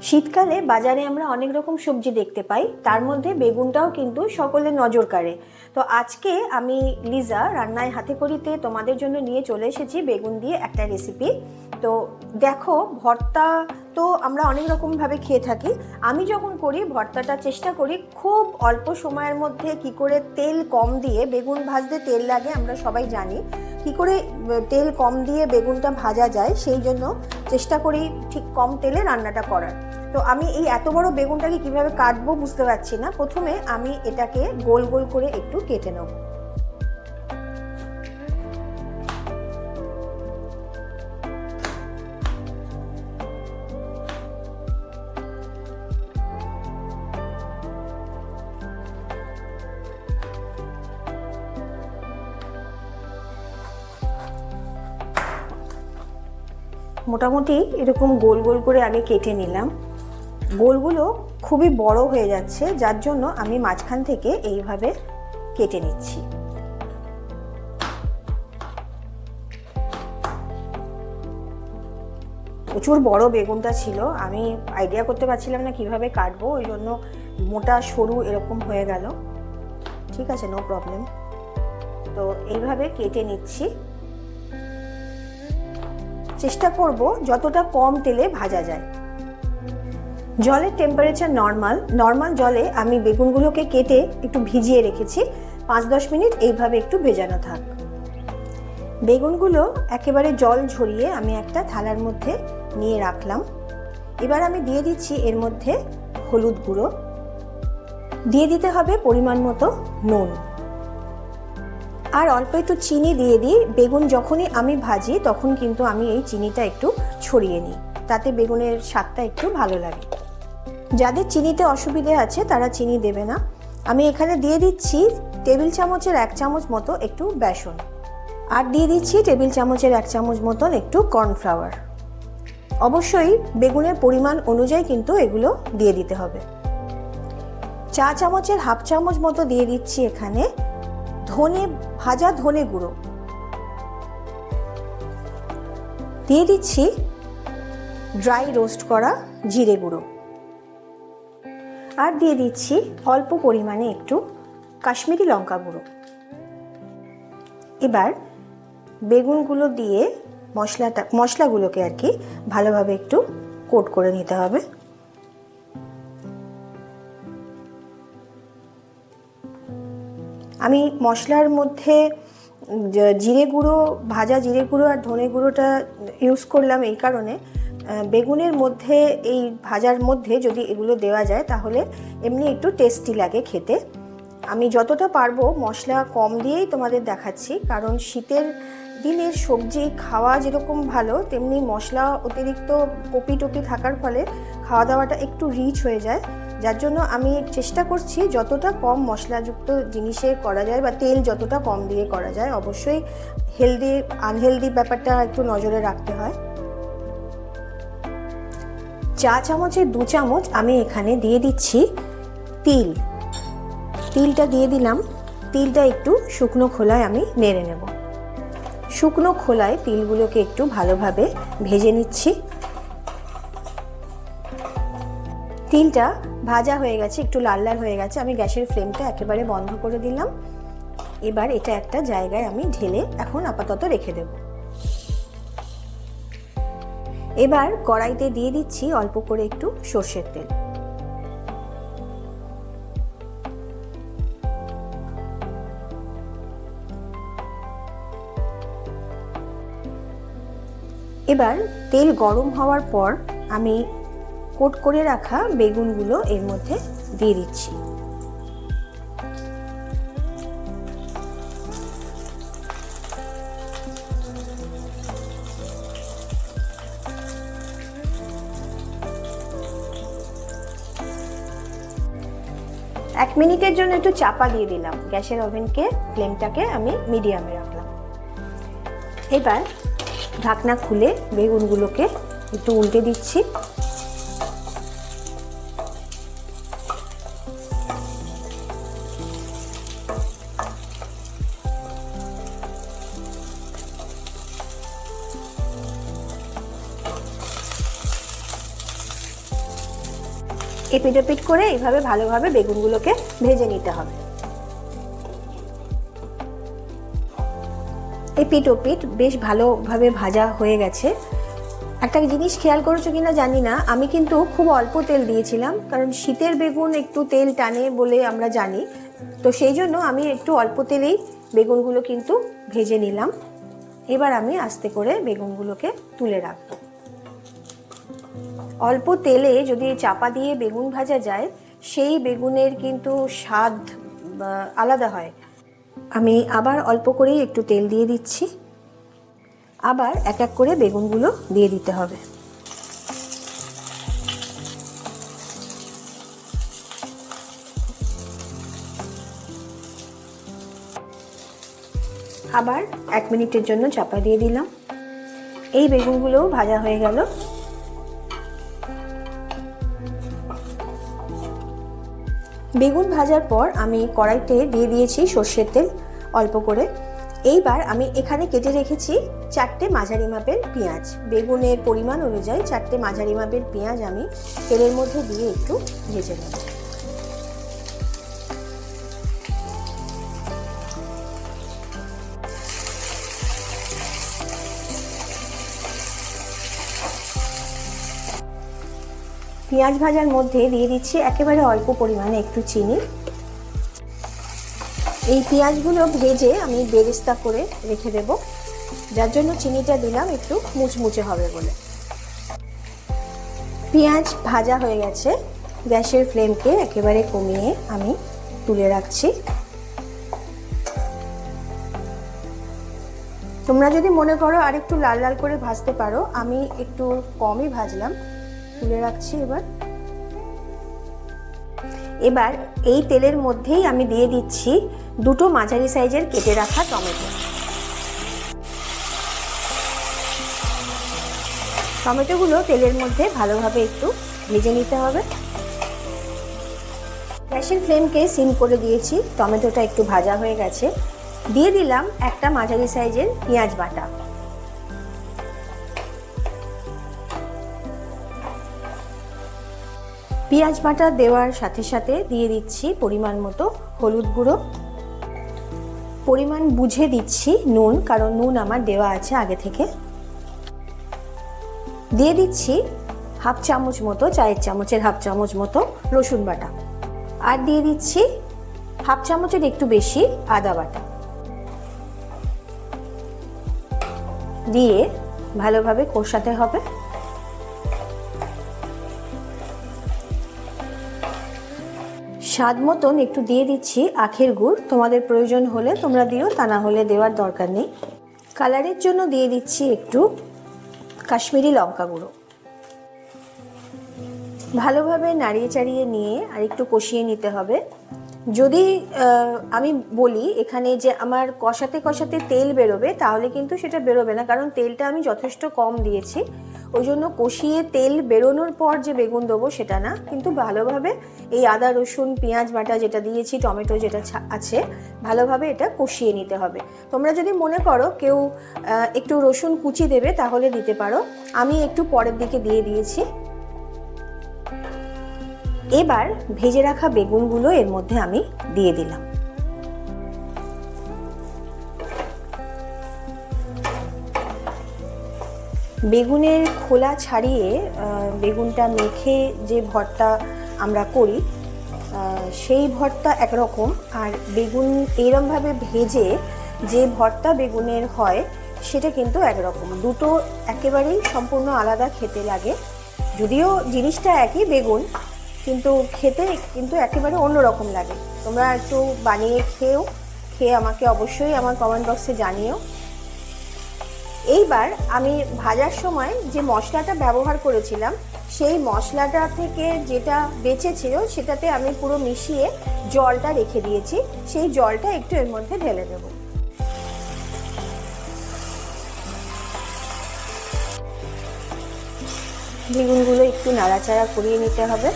শীতকালে বাজারে আমরা অনেক রকম সবজি দেখতে পাই, তার মধ্যে বেগুনটাও কিন্তু সকলের নজর কাড়ে। তো আজকে আমি লিজা রান্নায় হাতে খড়িতে তোমাদের জন্য নিয়ে চলে এসেছি বেগুন দিয়ে একটা রেসিপি। তো দেখো, ভর্তা তো আমরা অনেক রকমভাবে খেয়ে থাকি। আমি যখন করি ভর্তাটা চেষ্টা করি খুব অল্প সময়ের মধ্যে কি করে তেল কম দিয়ে, বেগুন ভাজতে তেল লাগে আমরা সবাই জানি, কি করে তেল কম দিয়ে বেগুনটা ভাজা যায় সেই জন্য চেষ্টা করি ঠিক কম তেলে রান্নাটা করার। তো আমি এই এত বড় বেগুনটাকে কিভাবে কাটবো বুঝতে পারছি না। প্রথমে আমি এটাকে গোল গোল করে একটু কেটে নেব। মোটামুটি এরকম গোল গোল করে আমি কেটে নিলাম। গোলগুলো খুবই বড় হয়ে যাচ্ছে, যার জন্য আমি মাঝখান থেকে এইভাবে কেটে নিচ্ছি। প্রচুর বড় বেগুনটা ছিল, আমি আইডিয়া করতে পারছিলাম না কিভাবে কাটবো, ওই জন্য মোটা সরু এরকম হয়ে গেল। ঠিক আছে, নো প্রবলেম। তো এইভাবে কেটে নিচ্ছি। চেষ্টা করব যতটা কম তেলে ভাজা যায়। জলের টেম্পারেচার নর্মাল জলে আমি বেগুনগুলোকে কেটে একটু ভিজিয়ে রেখেছি। 5-10 মিনিট এইভাবে একটু ভেজানো থাক। বেগুনগুলো একেবারে জল ঝরিয়ে আমি একটা থালার মধ্যে নিয়ে রাখলাম। এবার আমি দিয়ে দিচ্ছি এর মধ্যে হলুদ গুঁড়ো, দিয়ে দিতে হবে পরিমাণ মতো নুন, আর অল্প একটু চিনি দিয়ে দিই। বেগুন যখনই আমি ভাজি তখন কিন্তু আমি এই চিনিটা একটু ছড়িয়ে নিই, তাতে বেগুনের স্বাদটা একটু ভালো লাগে। যাদের চিনিতে অসুবিধে আছে তারা চিনি দেবে না। আমি এখানে দিয়ে দিচ্ছি টেবিল চামচের 1 চামচ মতো একটু বেসন, আর দিয়ে দিচ্ছি টেবিল চামচের 1 চামচ মতন একটু কর্নফ্লাওয়ার। অবশ্যই বেগুনের পরিমাণ অনুযায়ী কিন্তু এগুলো দিয়ে দিতে হবে। চা চামচের 1/2 চামচ মতো দিয়ে দিচ্ছি এখানে ভাজা ধনে গুঁড়ো, দিয়ে দিচ্ছি ড্রাই রোস্ট করা জিরে গুঁড়ো, আর দিয়ে দিচ্ছি অল্প পরিমাণে একটু কাশ্মীরি লঙ্কা গুঁড়ো। এবার বেগুনগুলো দিয়ে মশলাগুলোকে আর কি ভালোভাবে একটু কোট করে নিতে হবে। আমি মশলার মধ্যে জিরে গুঁড়ো, ভাজা জিরে গুঁড়ো আর ধনে গুঁড়োটা ইউজ করলাম এই কারণে, বেগুনের মধ্যে এই ভাজার মধ্যে যদি এগুলো দেওয়া যায় তাহলে এমনি একটু টেস্টি লাগে খেতে। আমি যতটা পারবো মশলা কম দিয়েই তোমাদের দেখাচ্ছি, কারণ শীতের দিনের সবজি খাওয়া যেরকম ভালো, তেমনি মশলা অতিরিক্ত কপি টপি থাকার ফলে খাওয়া দাওয়াটা একটু রিচ হয়ে যায়। যার জন্য আমি চেষ্টা করছি যতটা কম মশলাযুক্ত জিনিসে করা যায় বা তেল যতটা কম দিয়ে করা যায়। অবশ্যই আনহেলদি ব্যাপারটা একটু নজরে রাখতে হয়। চা চামচের 2 চামচ আমি এখানে দিয়ে দিচ্ছি তিলটা দিয়ে দিলাম। তিলটা একটু শুকনো খোলায় আমি নেড়ে নেব। শুকনো খোলায় তিলগুলোকে একটু ভালোভাবে ভেজে নিচ্ছি। তিলটা ভাজা হয়ে গেছে, একটু লাল লাল হয়ে গেছে। আমি গ্যাসের ফ্লেমটা একেবারে বন্ধ করে দিলাম। এবার এটা একটা জায়গায় আমি ঢেলে এখন আপাতত রেখে দেব। এবার কড়াইতে দিয়ে দিচ্ছি অল্প করে একটু সর্ষের তেল। এবার তেল গরম হওয়ার পর আমি কোট করে রাখা বেগুনগুলো এর মধ্যে দিয়ে দিচ্ছি। এক মিনিটের জন্য একটু চাপা দিয়ে দিলাম। গ্যাসের ওভেনকে ফ্লেমটাকে আমি মিডিয়ামে রাখলাম। এবার ঢাকনা খুলে বেগুনগুলোকে একটু উল্টে দিচ্ছি। এপিট ওপিট করে এইভাবে ভালোভাবে বেগুনগুলোকে ভেজে নিতে হবে। এপিট ওপিট বেশ ভালোভাবে ভাজা হয়ে গেছে। একটা জিনিস খেয়াল করেছো কিনা জানি না, আমি কিন্তু খুব অল্প তেল দিয়েছিলাম, কারণ শীতের বেগুন একটু তেল টানে বলে আমরা জানি, তো সেই জন্য আমি একটু অল্প তেলেই বেগুনগুলো কিন্তু ভেজে নিলাম। এবার আমি আস্তে করে বেগুনগুলোকে তুলে রাখবো। অল্প তেলে যদি চাপা দিয়ে বেগুন ভাজা যায়, সেই বেগুনের কিন্তু স্বাদ আলাদা হয়। আমি আবার অল্প করেই একটু তেল দিয়ে দিচ্ছি, আবার এক এক করে বেগুনগুলো দিয়ে দিতে হবে। আবার 1 মিনিটের জন্য চাপা দিয়ে দিলাম। এই বেগুনগুলোও ভাজা হয়ে গেল। বেগুন ভাজার পর আমি কড়াইতে দিয়ে দিয়েছি সর্ষের তেল অল্প করে। এইবার আমি এখানে কেটে রেখেছি 4টে মাঝারি মাপের পেঁয়াজ। বেগুনের পরিমাণ অনুযায়ী 4টে মাঝারি মাপের পেঁয়াজ আমি তেলের মধ্যে দিয়ে একটু ভেজে নেব। পেঁয়াজ ভাজার মধ্যে দিয়ে দিচ্ছি একেবারে অল্প পরিমাণে একটু চিনি। এই পেঁয়াজগুলো ভেজে আমি বেরেস্তা করে রেখে দেব, যার জন্য চিনিটা দিলাম একটু মুচমুচে হবে বলে। পেঁয়াজ ভাজা হয়ে গেছে, গ্যাসের ফ্লেমকে একেবারে কমিয়ে আমি তুলে রাখছি। তোমরা যদি মনে করো আর একটু লাল লাল করে ভাজতে পারো, আমি একটু কমই ভাজলাম, তুলে রাখছি। এবার এই তেলের মধ্যেই আমি দিয়ে দিচ্ছি 2টো মাঝারি সাইজের কেটে রাখা টমেটো। টমেটোগুলো তেলের মধ্যে ভালোভাবে একটু ভেজে নিতে হবে। গ্যাসের ফ্লেমকে সিম করে দিয়েছি, টমেটোটা একটু ভাজা হয়ে গেছে। দিয়ে দিলাম একটা মাঝারি সাইজের পেঁয়াজ বাটা। পেঁয়াজ বাটা দেওয়ার সাথে সাথে দিয়ে দিচ্ছি পরিমাণ মতো হলুদ গুঁড়ো, পরিমাণ বুঝে দিচ্ছি নুন, কারণ নুন আমার দেওয়া আছে আগে থেকে। দিয়ে দিচ্ছি হাফ চামচ মতো, চায়ের চামচের হাফ চামচ মতো রসুন বাটা, আর দিয়ে দিচ্ছি হাফ চামচের একটু বেশি আদা বাটা। দিয়ে ভালোভাবে কষাতে হবে। স্বাদ মতন একটু দিয়ে দিচ্ছি আখের গুড়, তোমাদের প্রয়োজন হলে তোমরা দিও, তা না হলে দেওয়ার দরকার নেই। কালারের জন্য দিয়ে দিচ্ছি একটু কাশ্মীরি লঙ্কা গুঁড়ো। ভালোভাবে নাড়িয়ে চাড়িয়ে নিয়ে আর একটু কষিয়ে নিতে হবে। যদি আমি বলি এখানে যে আমার কষাতে কষাতে তেল বেরোবে, তাহলে কিন্তু সেটা বেরোবে না, কারণ তেলটা আমি যথেষ্ট কম দিয়েছি। ওই জন্য কষিয়ে তেল বেরোনোর পর যে বেগুন দেবো সেটা না, কিন্তু ভালোভাবে এই আদা রসুন পেঁয়াজ বাটা যেটা দিয়েছি, টমেটো যেটা আছে, ভালোভাবে এটা কষিয়ে নিতে হবে। তোমরা যদি মনে করো কেউ একটু রসুন কুচি দেবে তাহলে দিতে পারো, আমি একটু পরের দিকে দিয়ে দিয়েছি। এবার ভেজে রাখা বেগুনগুলো এর মধ্যে আমি দিয়ে দিলাম। বেগুনের খোলা ছাড়িয়ে বেগুনটা মেখে যে ভর্তা আমরা করি, সেই ভর্তা একরকম, আর বেগুন এইরকমভাবে ভেজে যে ভর্তা বেগুনের হয় সেটা কিন্তু একরকম। দুটো একেবারেই সম্পূর্ণ আলাদা খেতে লাগে, যদিও জিনিসটা একই বেগুন, কিন্তু খেতে কিন্তু একেবারে অন্যরকম লাগে। তোমরা একটু বানিয়ে খেয়ে আমাকে অবশ্যই আমার কমেন্ট বক্সে জানিও। এইবার আমি ভাজার সময় যে মশলাটা ব্যবহার করেছিলাম, সেই মশলাটা থেকে যেটা বেঁচেছিল সেটাতে আমি পুরো মিশিয়ে জলটা রেখে দিয়েছি। সেই জলটা একটু এর মধ্যে ঢেলে দেব। বেগুনগুলো একটু নাড়াচাড়া করিয়ে নিতে হবে।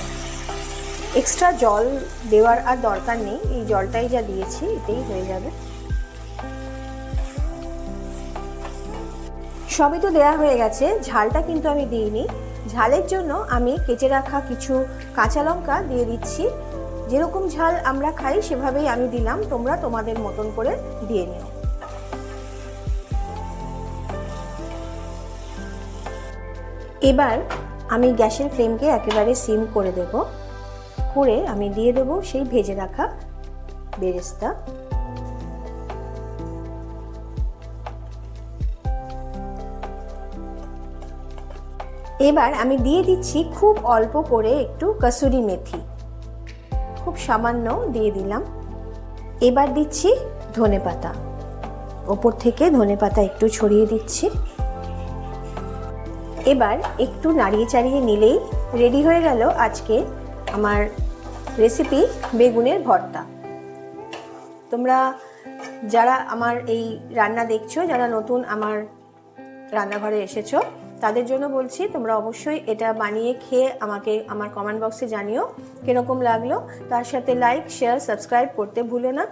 এক্সট্রা জল দেওয়ার আর দরকার নেই, এই জলটাই যা দিয়েছি এতেই হয়ে যাবে। সবই তো দেওয়া হয়ে গেছে, ঝালটা কিন্তু আমি দিইনি। ঝালের জন্য আমি কেটে রাখা কিছু কাঁচা লঙ্কা দিয়ে দিচ্ছি। যেরকম ঝাল আমরা খাই সেভাবেই আমি দিলাম, তোমরা তোমাদের মতন করে দিয়ে নিও। এবার আমি গ্যাসের ফ্লেমকে একেবারে সিম করে দেব, করে আমি দিয়ে দেব সেই ভেজে রাখা বেরেস্তা। এবার আমি দিয়ে দিচ্ছি খুব অল্প করে একটু কসুরি মেথি, খুব সামান্য দিয়ে দিলাম। এবার দিচ্ছি ধনেপাতা, ওপর থেকে ধনেপাতা একটু ছড়িয়ে দিচ্ছি। এবার একটু নাড়িয়ে চাড়িয়ে নিলেই রেডি হয়ে গেল আজকে আমার রেসিপি বেগুনের ভর্তা। তোমরা যারা আমার এই রান্না দেখছো, যারা নতুন আমার রান্নাঘরে এসেছো, তাদের জন্য বলছি তোমরা অবশ্যই এটা বানিয়ে খেয়ে আমাকে আমার কমেন্ট বক্সে জানিও কিরকম লাগলো। তার সাথে লাইক, শেয়ার, সাবস্ক্রাইব করতে ভুলো না।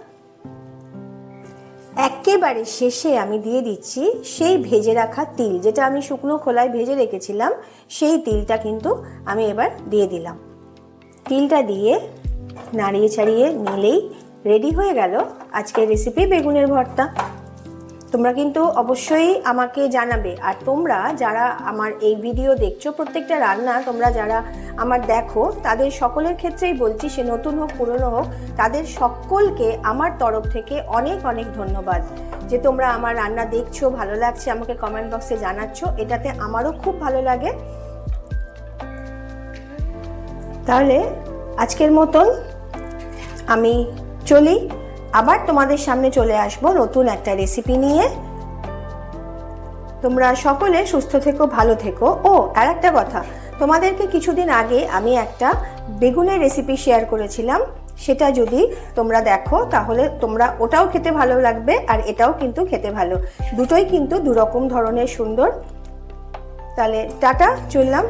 একেবারে শেষে আমি দিয়ে দিচ্ছি সেই ভেজে রাখা তিল, যেটা আমি শুকনো খোলায় ভেজে রেখেছিলাম, সেই তিলটা কিন্তু আমি এবার দিয়ে দিলাম। তিলটা দিয়ে নাড়িয়ে ছাড়িয়ে নিলেই রেডি হয়ে গেল আজকের রেসিপি বেগুনের ভর্তা। তোমরা কিন্তু অবশ্যই আমাকে জানাবে। আর তোমরা যারা আমার এই ভিডিও দেখছো, প্রত্যেকটা রান্না তোমরা যারা আমার দেখো, তাদের সকলের ক্ষেত্রেই বলছি, সে নতুন হোক পুরনো হোক, তাদের সকলকে আমার তরফ থেকে অনেক অনেক ধন্যবাদ যে তোমরা আমার রান্না দেখছো, ভালো লাগছে, আমাকে কমেন্ট বক্সে জানাচ্ছ, এটাতে আমারও খুব ভালো লাগে। তাহলে আজকের মতন আমি চলি, আবার তোমাদের সামনে চলে আসবো নতুন একটা রেসিপি নিয়ে। তোমরা সকলে সুস্থ থেকো, ভালো থেকো। ও আর একটা কথা, তোমাদেরকে কিছুদিন আগে আমি একটা বেগুনের রেসিপি শেয়ার করেছিলাম, সেটা যদি তোমরা দেখো তাহলে তোমরা ওটাও খেতে ভালো লাগবে, আর এটাও কিন্তু খেতে ভালো, দুটোই কিন্তু দুরকম ধরনের সুন্দর। তাহলে টাটা, চললাম।